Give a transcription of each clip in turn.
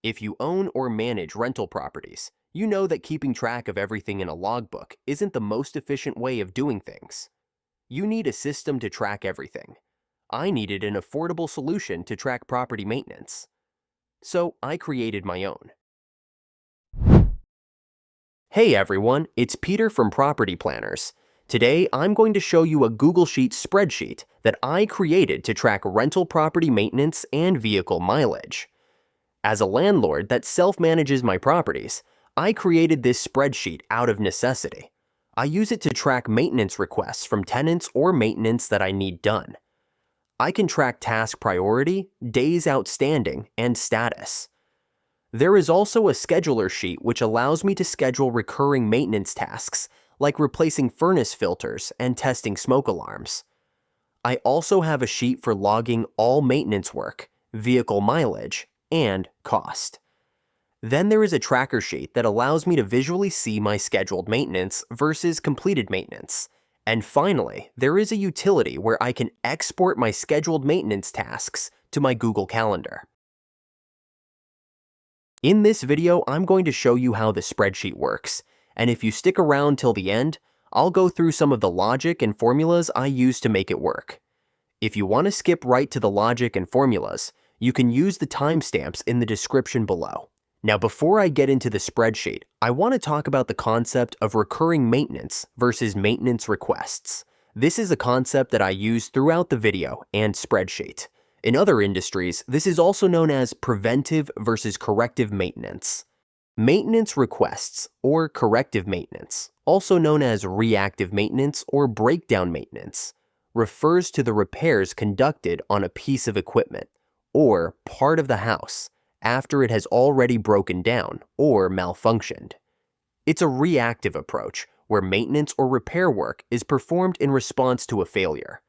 If you own or manage rental properties, you know that keeping track of everything in a logbook isn't the most efficient way of doing things. You need a system to track everything. I needed an affordable solution to track property maintenance. So I created my own. Hey everyone, it's Peter from Property Planners. Today I'm going to show you a Google Sheets spreadsheet that I created to track rental property maintenance and vehicle mileage. As a landlord that self-manages my properties, I created this spreadsheet out of necessity. I use it to track maintenance requests from tenants or maintenance that I need done. I can track task priority, days outstanding, and status. There is also a scheduler sheet which allows me to schedule recurring maintenance tasks, like replacing furnace filters and testing smoke alarms. I also have a sheet for logging all maintenance work, vehicle mileage, and cost. Then there is a tracker sheet that allows me to visually see my scheduled maintenance versus completed maintenance. And finally, there is a utility where I can export my scheduled maintenance tasks to my Google Calendar. In this video, I'm going to show you how the spreadsheet works, and if you stick around till the end, I'll go through some of the logic and formulas I use to make it work. If you want to skip right to the logic and formulas, you can use the timestamps in the description below. Now, before I get into the spreadsheet, I want to talk about the concept of recurring maintenance versus maintenance requests. This is a concept that I use throughout the video and spreadsheet. In other industries, this is also known as preventive versus corrective maintenance. Maintenance requests, or corrective maintenance, also known as reactive maintenance or breakdown maintenance, refers to the repairs conducted on a piece of equipment or part of the house after it has already broken down or malfunctioned. It's a reactive approach where maintenance or repair work is performed in response to a failure.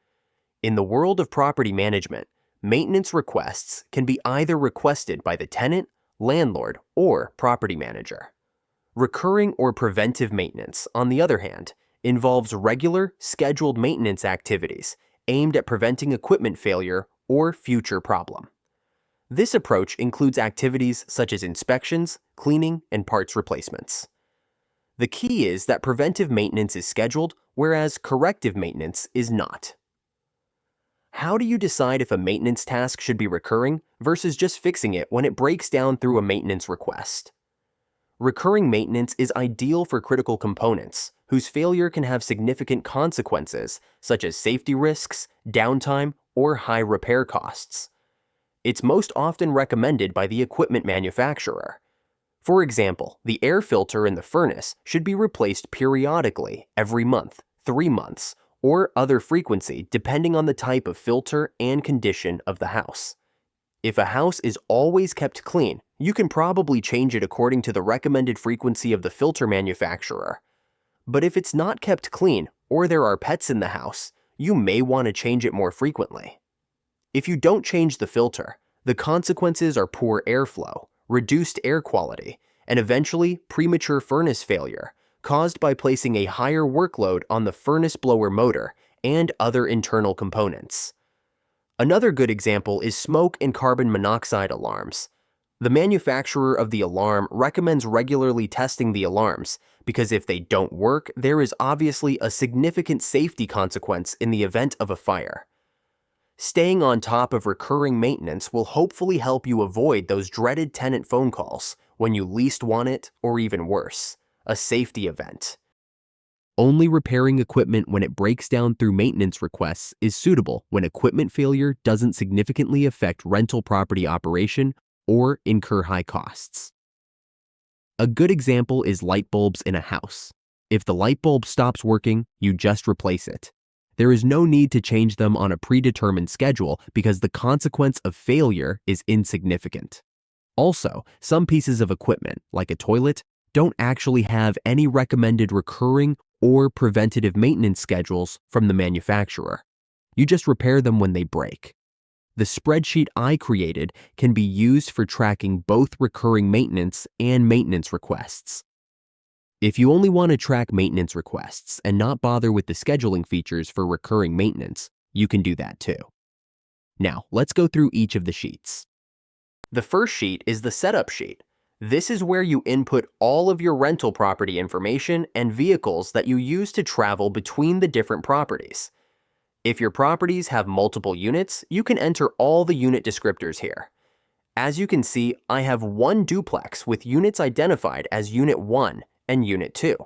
In the world of property management, maintenance requests can be either requested by the tenant, landlord, or property manager. Recurring or preventive maintenance, on the other hand, involves regular, scheduled maintenance activities aimed at preventing equipment failure or future problem. This approach includes activities such as inspections, cleaning, and parts replacements. The key is that preventive maintenance is scheduled, whereas corrective maintenance is not. How do you decide if a maintenance task should be recurring versus just fixing it when it breaks down through a maintenance request? Recurring maintenance is ideal for critical components whose failure can have significant consequences, such as safety risks, downtime, or high repair costs. It's most often recommended by the equipment manufacturer. For example, the air filter in the furnace should be replaced periodically every month, 3 months, or other frequency depending on the type of filter and condition of the house. If a house is always kept clean, you can probably change it according to the recommended frequency of the filter manufacturer. But if it's not kept clean or there are pets in the house, you may want to change it more frequently. If you don't change the filter, the consequences are poor airflow, reduced air quality, and eventually premature furnace failure, caused by placing a higher workload on the furnace blower motor and other internal components. Another good example is smoke and carbon monoxide alarms. The manufacturer of the alarm recommends regularly testing the alarms because if they don't work, there is obviously a significant safety consequence in the event of a fire. Staying on top of recurring maintenance will hopefully help you avoid those dreaded tenant phone calls when you least want it, or even worse, a safety event. Only repairing equipment when it breaks down through maintenance requests is suitable when equipment failure doesn't significantly affect rental property operation or incur high costs. A good example is light bulbs in a house. If the light bulb stops working, you just replace it. There is no need to change them on a predetermined schedule because the consequence of failure is insignificant. Also, some pieces of equipment, like a toilet, don't actually have any recommended recurring or preventative maintenance schedules from the manufacturer. You just repair them when they break. The spreadsheet I created can be used for tracking both recurring maintenance and maintenance requests. If you only want to track maintenance requests and not bother with the scheduling features for recurring maintenance, you can do that too. Now, let's go through each of the sheets. The first sheet is the setup sheet. This is where you input all of your rental property information and vehicles that you use to travel between the different properties. If your properties have multiple units, you can enter all the unit descriptors here. As you can see, I have one duplex with units identified as Unit 1 and Unit 2.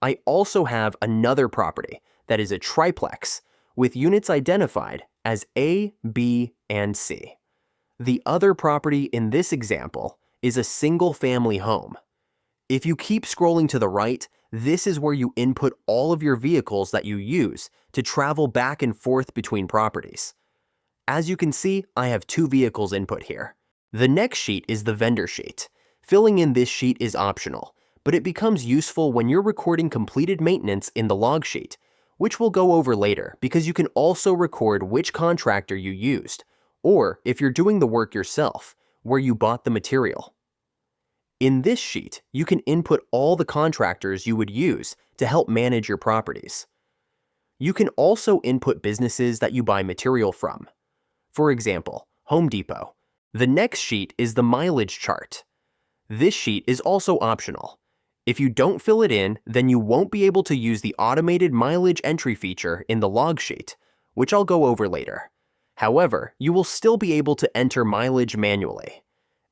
I also have another property that is a triplex with units identified as A, B, and C. The other property in this example is a single-family home. If you keep scrolling to the right, this is where you input all of your vehicles that you use to travel back and forth between properties. As you can see, I have 2 vehicles input here. The next sheet is the vendor sheet. Filling in this sheet is optional, but it becomes useful when you're recording completed maintenance in the log sheet, which we'll go over later because you can also record which contractor you used, or if you're doing the work yourself, where you bought the material. In this sheet, you can input all the contractors you would use to help manage your properties. You can also input businesses that you buy material from. For example, Home Depot. The next sheet is the mileage chart. This sheet is also optional. If you don't fill it in, then you won't be able to use the automated mileage entry feature in the log sheet, which I'll go over later. However, you will still be able to enter mileage manually.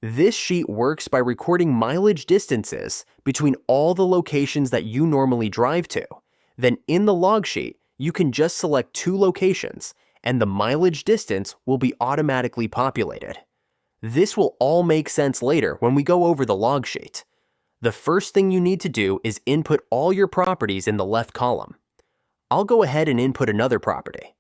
This sheet works by recording mileage distances between all the locations that you normally drive to. Then in the log sheet, you can just select 2 locations, and the mileage distance will be automatically populated. This will all make sense later when we go over the log sheet. The first thing you need to do is input all your properties in the left column. I'll go ahead and input another property.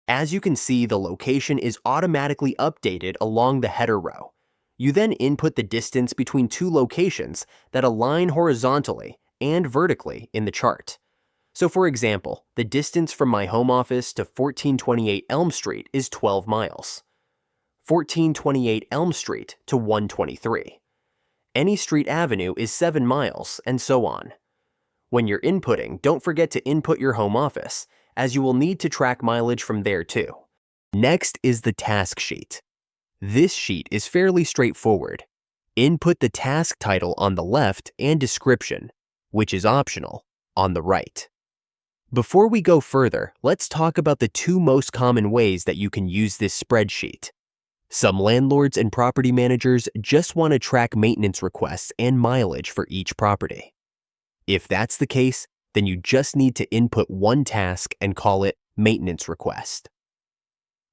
As you can see, the location is automatically updated along the header row. You then input the distance between 2 locations that align horizontally and vertically in the chart. So for example, the distance from my home office to 1428 Elm Street is 12 miles. 1428 Elm Street to 123. Any street avenue is 7 miles, and so on. When you're inputting, don't forget to input your home office, as you will need to track mileage from there too. Next is the task sheet. This sheet is fairly straightforward. Input the task title on the left and description, which is optional, on the right. Before we go further, let's talk about the 2 most common ways that you can use this spreadsheet. Some landlords and property managers just want to track maintenance requests and mileage for each property. If that's the case, then you just need to input one task and call it maintenance request.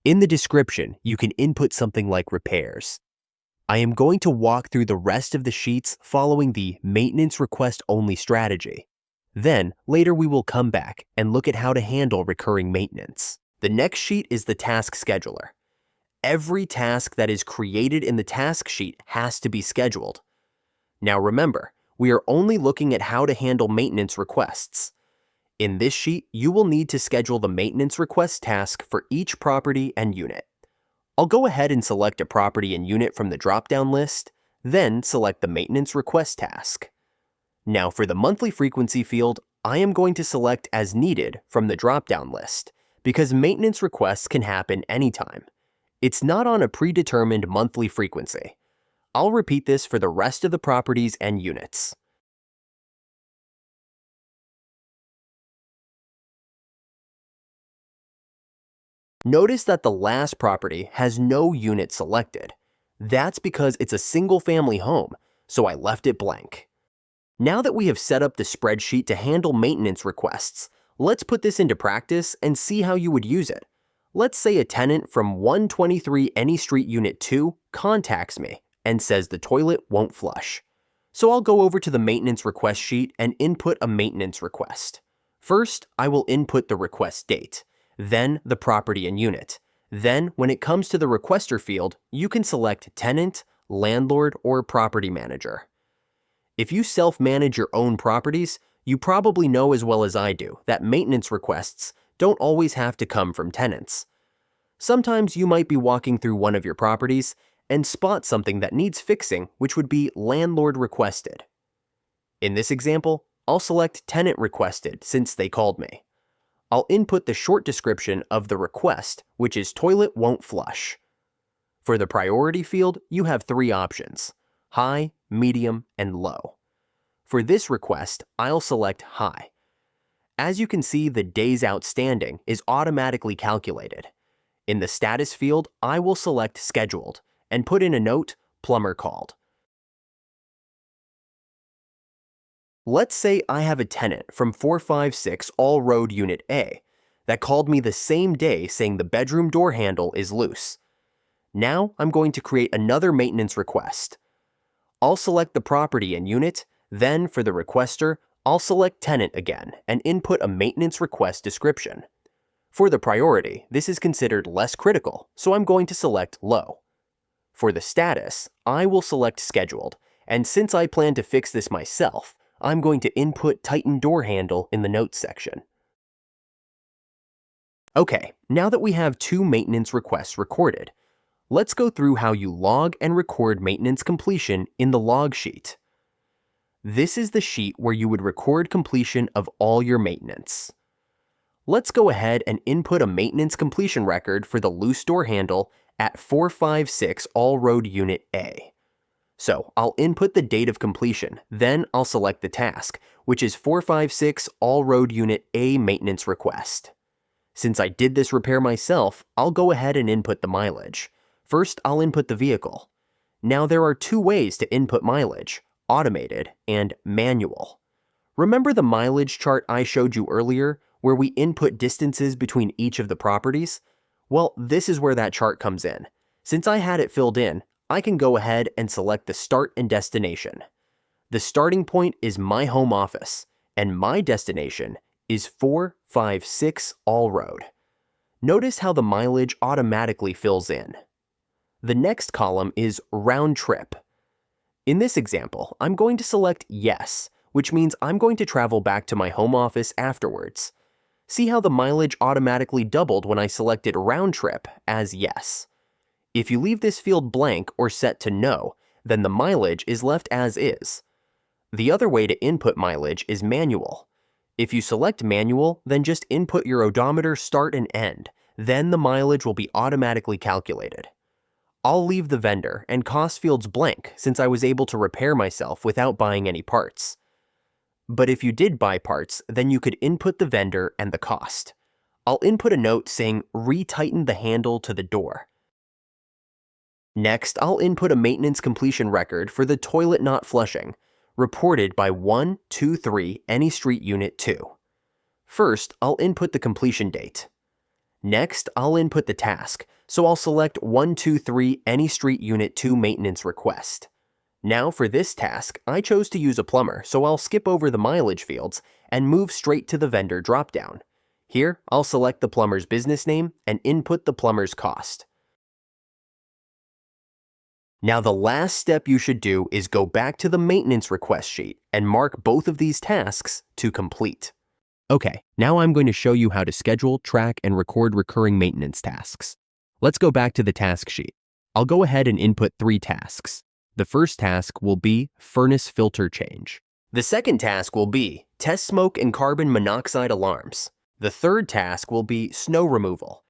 In the description, you can input something like repairs. I am going to walk through the rest of the sheets following the maintenance request only strategy. Then, later we will come back and look at how to handle recurring maintenance. The next sheet is the task scheduler. Every task that is created in the task sheet has to be scheduled. Now remember, we are only looking at how to handle maintenance requests. In this sheet, you will need to schedule the maintenance request task for each property and unit. I'll go ahead and select a property and unit from the drop-down list, then select the maintenance request task. Now for the monthly frequency field, I am going to select as needed from the drop-down list because maintenance requests can happen anytime. It's not on a predetermined monthly frequency. I'll repeat this for the rest of the properties and units. Notice that the last property has no unit selected. That's because it's a single-family home, so I left it blank. Now that we have set up the spreadsheet to handle maintenance requests, let's put this into practice and see how you would use it. Let's say a tenant from 123 Any Street Unit 2 contacts me and says the toilet won't flush. So I'll go over to the maintenance request sheet and input a maintenance request. First, I will input the request date, then the property and unit. Then, when it comes to the requester field, you can select tenant, landlord, or property manager. If you self-manage your own properties, you probably know as well as I do that maintenance requests don't always have to come from tenants. Sometimes you might be walking through one of your properties and spot something that needs fixing, which would be landlord requested. In this example, I'll select tenant requested since they called me. I'll input the short description of the request, which is toilet won't flush. For the priority field, you have three options: high, medium, and low. For this request, I'll select high. As you can see, the days outstanding is automatically calculated. In the status field, I will select scheduled and put in a note, plumber called. Let's say I have a tenant from 456 All Road Unit A that called me the same day saying the bedroom door handle is loose. Now I'm going to create another maintenance request. I'll select the property and unit, then for the requester, I'll select tenant again and input a maintenance request description. For the priority, this is considered less critical, so I'm going to select low. For the status, I will select scheduled, and since I plan to fix this myself, I'm going to input tighten door handle in the notes section. Okay, now that we have two maintenance requests recorded, let's go through how you log and record maintenance completion in the log sheet. This is the sheet where you would record completion of all your maintenance. Let's go ahead and input a maintenance completion record for the loose door handle at 456 All Road Unit A. So I'll input the date of completion, then I'll select the task, which is 456 All Road Unit A maintenance request. Since I did this repair myself, I'll go ahead and input the mileage. First, I'll input the vehicle. Now there are two ways to input mileage: automated and manual. Remember the mileage chart I showed you earlier, where we input distances between each of the properties? Well, this is where that chart comes in. Since I had it filled in, I can go ahead and select the start and destination. The starting point is my home office, and my destination is 456 All Road. Notice how the mileage automatically fills in. The next column is round trip. In this example, I'm going to select yes, which means I'm going to travel back to my home office afterwards. See how the mileage automatically doubled when I selected round trip as yes. If you leave this field blank or set to no, then the mileage is left as is. The other way to input mileage is manual. If you select manual, then just input your odometer start and end, then the mileage will be automatically calculated. I'll leave the vendor and cost fields blank since I was able to repair myself without buying any parts. But if you did buy parts, then you could input the vendor and the cost. I'll input a note saying retighten the handle to the door. Next, I'll input a maintenance completion record for the toilet not flushing, reported by 123 Any Street Unit 2. First, I'll input the completion date. Next, I'll input the task, so I'll select 123 Any Street Unit 2 maintenance request. Now for this task, I chose to use a plumber, so I'll skip over the mileage fields and move straight to the vendor dropdown. Here, I'll select the plumber's business name and input the plumber's cost. Now the last step you should do is go back to the maintenance request sheet and mark both of these tasks to complete. Okay, now I'm going to show you how to schedule, track, and record recurring maintenance tasks. Let's go back to the task sheet. I'll go ahead and input 3 tasks. The first task will be furnace filter change. The second task will be test smoke and carbon monoxide alarms. The third task will be snow removal.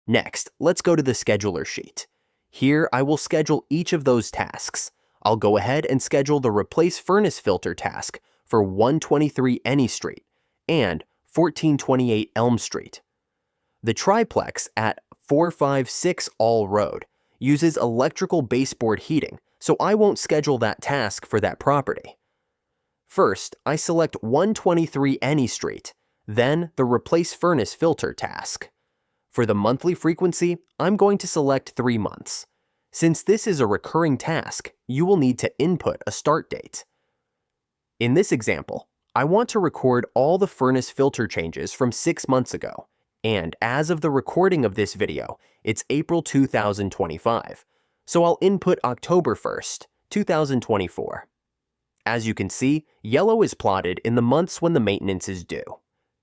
Next, let's go to the scheduler sheet. Here, I will schedule each of those tasks. I'll go ahead and schedule the replace furnace filter task for 123 Any Street and 1428 Elm Street. The triplex at 456 All Road uses electrical baseboard heating, so I won't schedule that task for that property. First, I select 123 Any Street, then the replace furnace filter task. For the monthly frequency, I'm going to select 3 months. Since this is a recurring task, you will need to input a start date. In this example, I want to record all the furnace filter changes from 6 months ago, and as of the recording of this video, it's April 2025, so I'll input October 1st, 2024. As you can see, yellow is plotted in the months when the maintenance is due.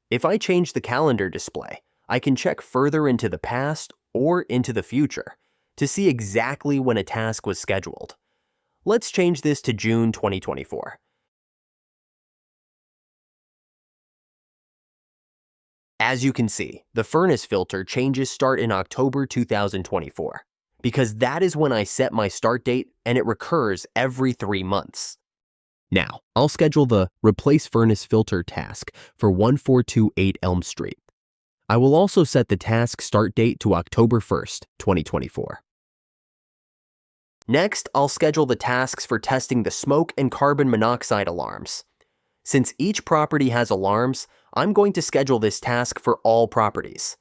If I change the calendar display, I can check further into the past or into the future to see exactly when a task was scheduled. Let's change this to June 2024. As you can see, the furnace filter changes start in October 2024, because that is when I set my start date and it recurs every 3 months. Now, I'll schedule the Replace Furnace Filter task for 1428 Elm Street. I will also set the task start date to October 1st, 2024. Next, I'll schedule the tasks for testing the smoke and carbon monoxide alarms. Since each property has alarms, I'm going to schedule this task for all properties.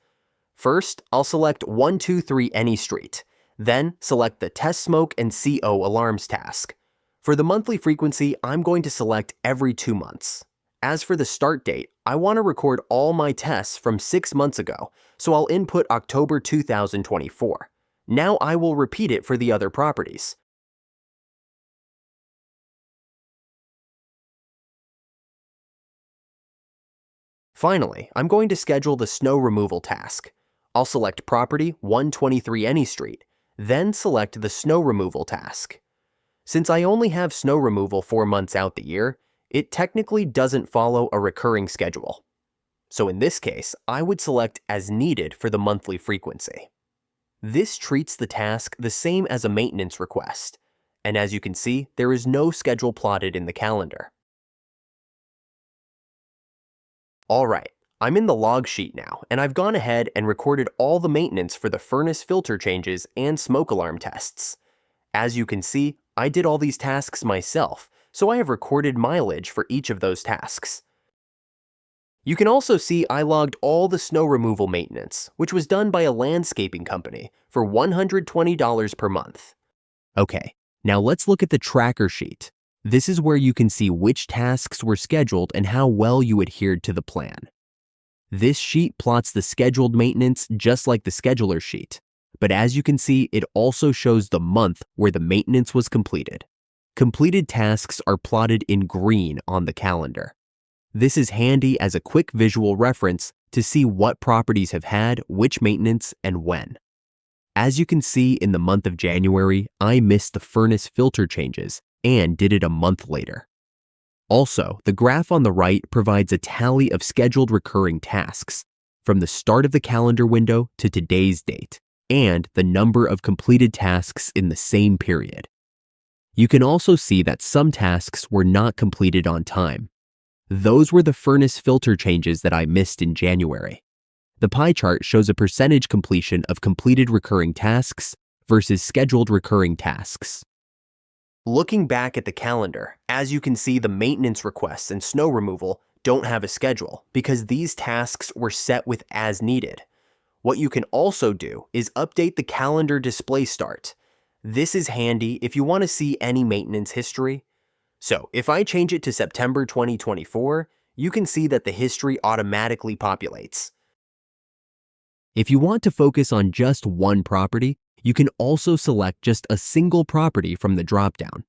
First, I'll select 123 Any Street, then select the Test Smoke and CO Alarms task. For the monthly frequency, I'm going to select every 2 months. As for the start date, I want to record all my tests from 6 months ago, so I'll input October 2024. Now I will repeat it for the other properties. Finally, I'm going to schedule the snow removal task. I'll select property 123 Any Street, then select the snow removal task. Since I only have snow removal 4 months out the year, it technically doesn't follow a recurring schedule. So in this case, I would select as needed for the monthly frequency. This treats the task the same as a maintenance request, and as you can see, there is no schedule plotted in the calendar. Alright, I'm in the log sheet now, and I've gone ahead and recorded all the maintenance for the furnace filter changes and smoke alarm tests. As you can see, I did all these tasks myself, so I have recorded mileage for each of those tasks. You can also see I logged all the snow removal maintenance, which was done by a landscaping company for $120 per month. Okay, now let's look at the tracker sheet. This is where you can see which tasks were scheduled and how well you adhered to the plan. This sheet plots the scheduled maintenance just like the scheduler sheet, but as you can see, it also shows the month where the maintenance was completed. Completed tasks are plotted in green on the calendar. This is handy as a quick visual reference to see what properties have had which maintenance and when. As you can see in the month of January, I missed the furnace filter changes and did it a month later. Also, the graph on the right provides a tally of scheduled recurring tasks from the start of the calendar window to today's date, and the number of completed tasks in the same period. You can also see that some tasks were not completed on time. Those were the furnace filter changes that I missed in January. The pie chart shows a percentage completion of completed recurring tasks versus scheduled recurring tasks. Looking back at the calendar, as you can see, the maintenance requests and snow removal don't have a schedule because these tasks were set with as needed. What you can also do is update the calendar display start. This is handy if you want to see any maintenance history. So if I change it to September 2024, you can see that the history automatically populates. If you want to focus on just one property, you can also select just a single property from the dropdown.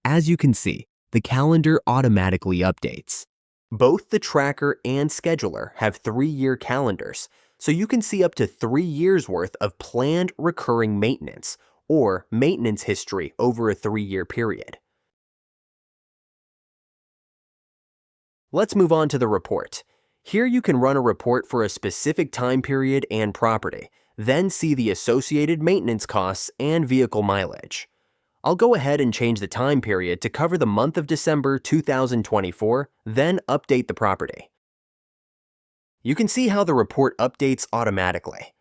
As you can see, the calendar automatically updates. Both the tracker and scheduler have 3-year calendars, so you can see up to 3 years worth of planned recurring maintenance or maintenance history over a 3-year period. Let's move on to the report. Here you can run a report for a specific time period and property, then see the associated maintenance costs and vehicle mileage. I'll go ahead and change the time period to cover the month of December 2024, then update the property. You can see how the report updates automatically.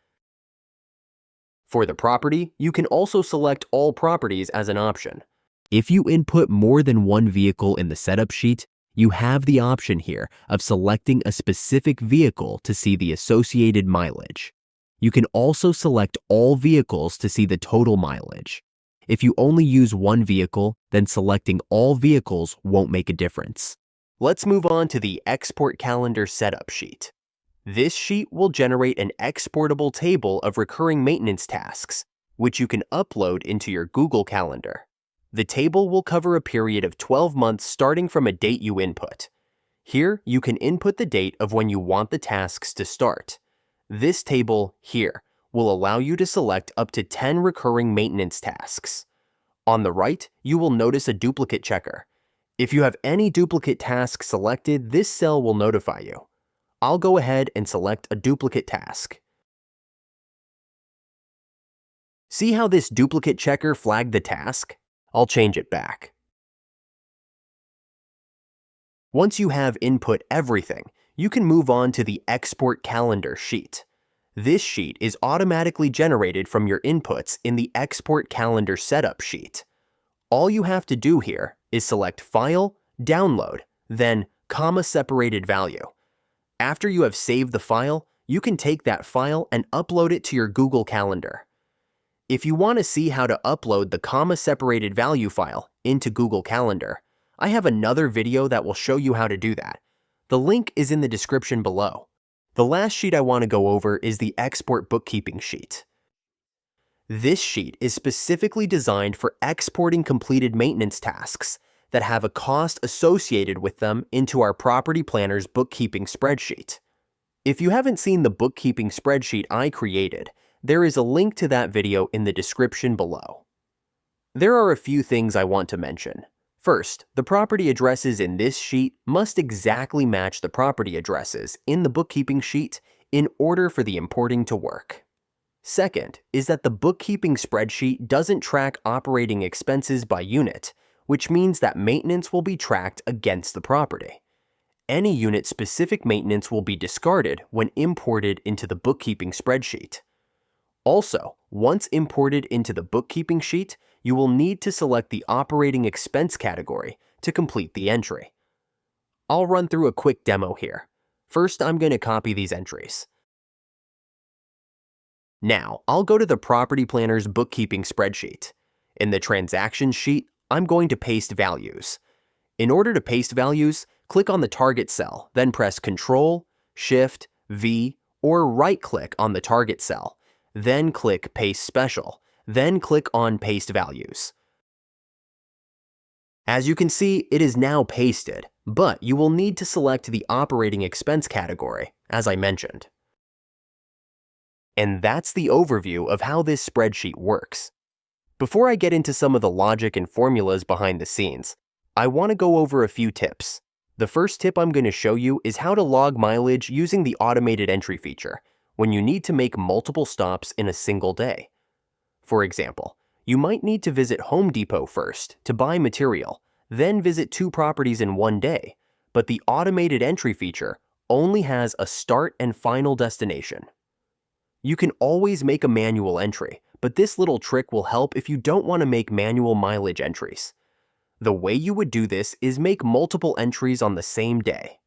For the property, you can also select all properties as an option. If you input more than one vehicle in the setup sheet, you have the option here of selecting a specific vehicle to see the associated mileage. You can also select all vehicles to see the total mileage. If you only use one vehicle, then selecting all vehicles won't make a difference. Let's move on to the Export Calendar Setup sheet. This sheet will generate an exportable table of recurring maintenance tasks, which you can upload into your Google Calendar. The table will cover a period of 12 months starting from a date you input. Here, you can input the date of when you want the tasks to start. This table here will allow you to select up to 10 recurring maintenance tasks. On the right, you will notice a duplicate checker. If you have any duplicate tasks selected, this cell will notify you. I'll go ahead and select a duplicate task. See how this duplicate checker flagged the task? I'll change it back. Once you have input everything, you can move on to the Export Calendar sheet. This sheet is automatically generated from your inputs in the Export Calendar Setup sheet. All you have to do here is select File, Download, then comma-separated value. After you have saved the file, you can take that file and upload it to your Google Calendar. If you want to see how to upload the comma-separated value file into Google Calendar, I have another video that will show you how to do that. The link is in the description below. The last sheet I want to go over is the Export Bookkeeping sheet. This sheet is specifically designed for exporting completed maintenance tasks that have a cost associated with them into our Property Planner's bookkeeping spreadsheet. If you haven't seen the bookkeeping spreadsheet I created, there is a link to that video in the description below. There are a few things I want to mention. First, the property addresses in this sheet must exactly match the property addresses in the bookkeeping sheet in order for the importing to work. Second is that the bookkeeping spreadsheet doesn't track operating expenses by unit, which means that maintenance will be tracked against the property. Any unit-specific maintenance will be discarded when imported into the bookkeeping spreadsheet. Also, once imported into the bookkeeping sheet, you will need to select the operating expense category to complete the entry. I'll run through a quick demo here. First, I'm going to copy these entries. Now, I'll go to the Property Planner's bookkeeping spreadsheet. In the Transactions sheet, I'm going to paste values. In order to paste values, click on the target cell, then press Ctrl, Shift, V, or right-click on the target cell, then click Paste Special, then click on Paste Values. As you can see, it is now pasted, but you will need to select the operating expense category, as I mentioned. And that's the overview of how this spreadsheet works. Before I get into some of the logic and formulas behind the scenes, I want to go over a few tips. The first tip I'm going to show you is how to log mileage using the automated entry feature when you need to make multiple stops in a single day. For example, you might need to visit Home Depot first to buy material, then visit 2 properties in one day, but the automated entry feature only has a start and final destination. You can always make a manual entry, but this little trick will help if you don't want to make manual mileage entries. The way you would do this is make multiple entries on the same day.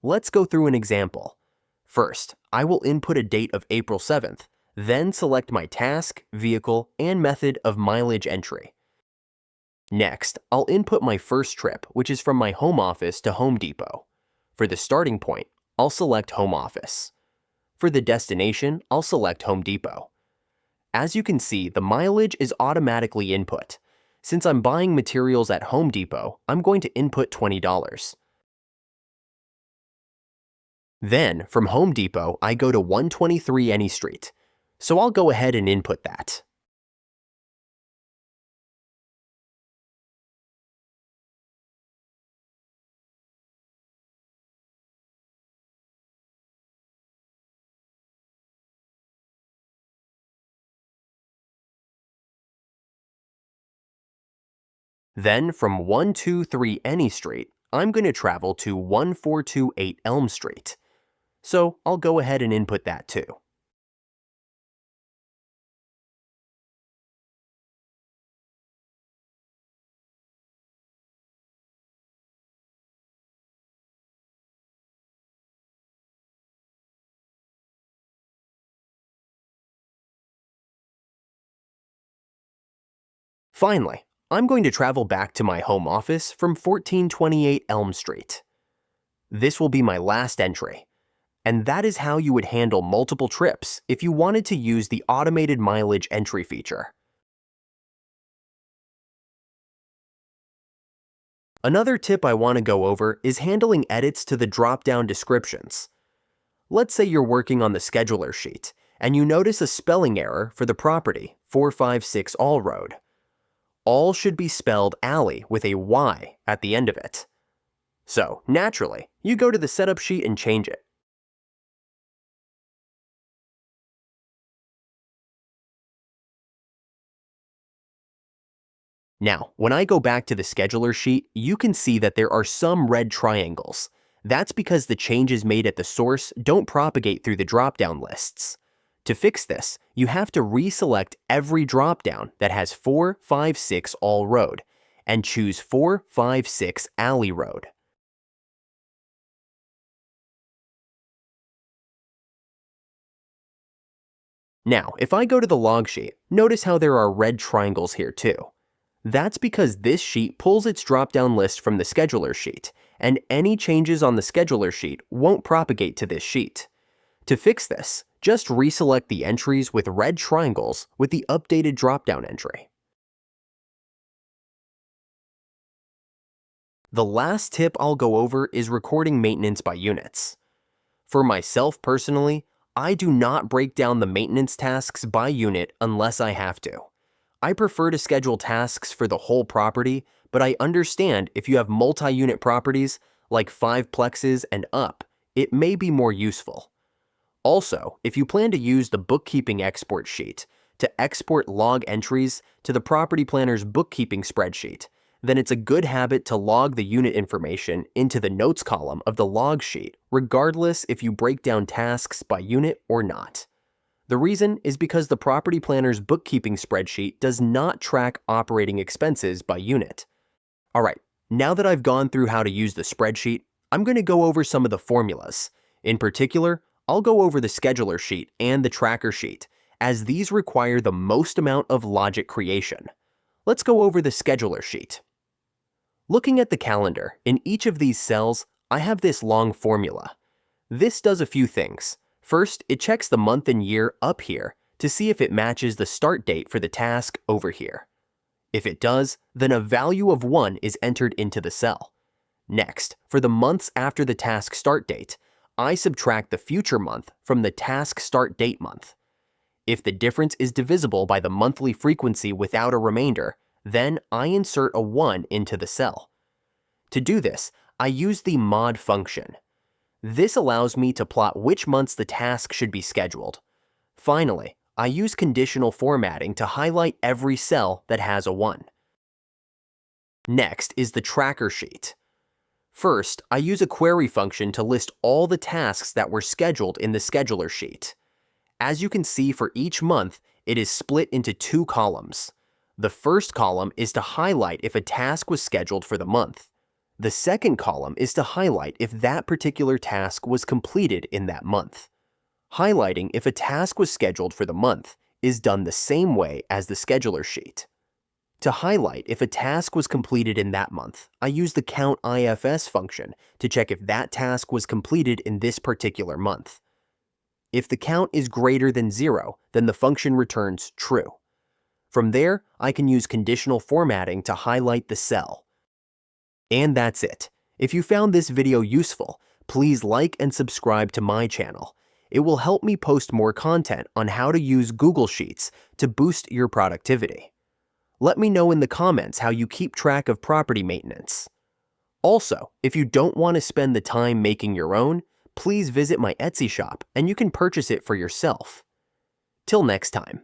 Let's go through an example. First, I will input a date of April 7th, then select my task, vehicle, and method of mileage entry. Next, I'll input my first trip, which is from my home office to Home Depot. For the starting point, I'll select Home Office. For the destination, I'll select Home Depot. As you can see, the mileage is automatically input. Since I'm buying materials at Home Depot, I'm going to input $20. Then, from Home Depot, I go to 123 Any Street. So I'll go ahead and input that. Then, from 123 Any Street, I'm going to travel to 1428 Elm Street. So I'll go ahead and input that too. Finally, I'm going to travel back to my home office from 1428 Elm Street. This will be my last entry. And that is how you would handle multiple trips if you wanted to use the automated mileage entry feature. Another tip I want to go over is handling edits to the drop-down descriptions. Let's say you're working on the scheduler sheet, and you notice a spelling error for the property 456 All Road. All should be spelled alley with a Y at the end of it. So, naturally, you go to the setup sheet and change it. Now, when I go back to the scheduler sheet, you can see that there are some red triangles. That's because the changes made at the source don't propagate through the drop-down lists. To fix this, you have to reselect every drop-down that has 456 All Road and choose 456 Alley Road. Now, if I go to the log sheet, notice how there are red triangles here too. That's because this sheet pulls its drop-down list from the scheduler sheet, and any changes on the scheduler sheet won't propagate to this sheet. To fix this, just reselect the entries with red triangles with the updated drop-down entry. The last tip I'll go over is recording maintenance by units. For myself personally, I do not break down the maintenance tasks by unit unless I have to. I prefer to schedule tasks for the whole property, but I understand if you have multi-unit properties, like 5 plexes and up, it may be more useful. Also, if you plan to use the bookkeeping export sheet to export log entries to the property planner's bookkeeping spreadsheet, then it's a good habit to log the unit information into the notes column of the log sheet, regardless if you break down tasks by unit or not. The reason is because the property planner's bookkeeping spreadsheet does not track operating expenses by unit. Alright, now that I've gone through how to use the spreadsheet, I'm going to go over some of the formulas. In particular, I'll go over the scheduler sheet and the tracker sheet, as these require the most amount of logic creation. Let's go over the scheduler sheet. Looking at the calendar, in each of these cells, I have this long formula. This does a few things. First, it checks the month and year up here to see if it matches the start date for the task over here. If it does, then a value of 1 is entered into the cell. Next, for the months after the task start date, I subtract the future month from the task start date month. If the difference is divisible by the monthly frequency without a remainder, then I insert a 1 into the cell. To do this, I use the mod function. This allows me to plot which months the task should be scheduled. Finally, I use conditional formatting to highlight every cell that has a 1. Next is the tracker sheet. First, I use a query function to list all the tasks that were scheduled in the scheduler sheet. As you can see, for each month, it is split into 2 columns. The first column is to highlight if a task was scheduled for the month. The second column is to highlight if that particular task was completed in that month. Highlighting if a task was scheduled for the month is done the same way as the scheduler sheet. To highlight if a task was completed in that month, I use the COUNTIFS function to check if that task was completed in this particular month. If the count is greater than 0, then the function returns true. From there, I can use conditional formatting to highlight the cell. And that's it. If you found this video useful, please like and subscribe to my channel. It will help me post more content on how to use Google Sheets to boost your productivity. Let me know in the comments how you keep track of property maintenance. Also, if you don't want to spend the time making your own, please visit my Etsy shop and you can purchase it for yourself. Till next time.